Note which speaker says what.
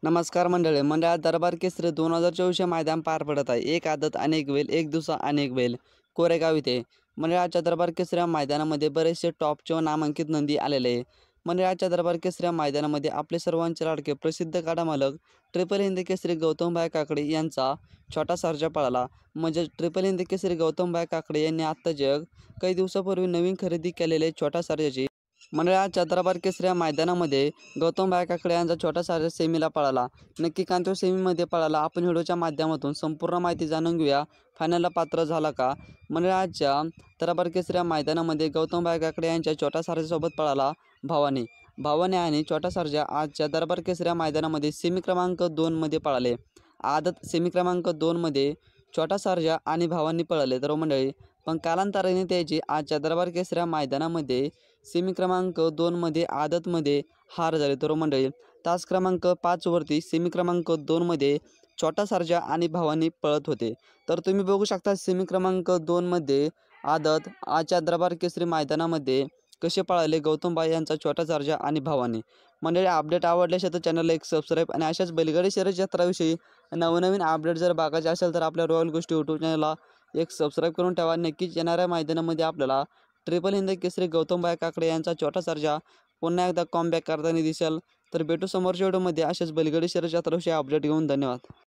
Speaker 1: नमस्कार मंडळी. मंडळात दरबार केसरी 2024 मैदान पार पडत आहे. एक आदत आणि एक बैल, एक दुसरा आणि एक बैल, कोरेगाव इथे. मंडळाच्या दरबार केसरी मैदानामध्ये बरेचसे टॉपचे व नामांकित नंदी आलेले आहे. मंडळाच्या दरबार केसरी मैदानामध्ये आपले सर्वांचे लाडके प्रसिद्ध गाडा मालक ट्रिपल हिंद केसरी गौतमभाई काकडे यांचा छोटा सर्जा पळाला. म्हणजे ट्रिपल हिंद केसरी गौतमभाई काकडे यांनी आत्ता काही दिवसापूर्वी नवीन खरेदी केलेले छोटा सर्जाची मंडळाच्या दरबार केसरी मैदानामध्ये गौतमभाई काकडे यांचा छोटा सर्जा सेमीला पळाला. नक्की कांतो सेमीमध्ये पळाला. आपण व्हिडिओच्या माध्यमातून संपूर्ण माहिती जाणून घेऊया. फायनलला पात्र झाला का? मंडळाच्या दरबार केसरी मैदानामध्ये गौतमभाई काकडे यांच्या छोटा सर्जासोबत पळाला भावाने आणि छोटा सर्जा आजच्या दरबार केसरी मैदानामध्ये सेमी क्रमांक 2 मध्ये पळाले. आदत सेमी क्रमांक 2 मध्ये छोटा सर्जा आणि भावांनी पळाले तर मंडळी पण कालांतराने त्याची आजच्या दरबार केसरी मैदानामध्ये सेमी क्रमांक 2 मध्ये आदतमध्ये हार झाले तर मंडळी तास क्रमांक 5 वरती सेमी क्रमांक 2 मध्ये छोटा सर्जा आणि भावांनी पळत होते. तर तुम्ही बघू शकता सेमी क्रमांक 2 मध्ये आदत आजच्या दरबार केसरी मैदानामध्ये कसे पळाले गौतमभाई यांचा छोटा सर्जा आणि भावांनी. मंडळी अपडेट आवडले असेल तर चॅनलला एक सबस्क्राईब आणि अशाच बैलगाडी शर्यत क्षेत्राविषयी नवनवीन अपडेट जर बघायचे असेल तर आपल्या रॉयल गोष्टी यूट्यूब चॅनलला एक सबस्क्राईब करून ठेवा. नक्कीच येणाऱ्या मैदानामध्ये आपल्याला ट्रिपल हिंद केसरी गौतमभाई काकडे यांचा छोटा सर्जा पुन्हा एकदा कॉमबॅक करताना दिसेल. तर भेटू समोरच्या व्हिडिओमध्ये अशाच बैलगाडी शर्यत क्षेत्राविषयी अपडेट घेऊन. धन्यवाद.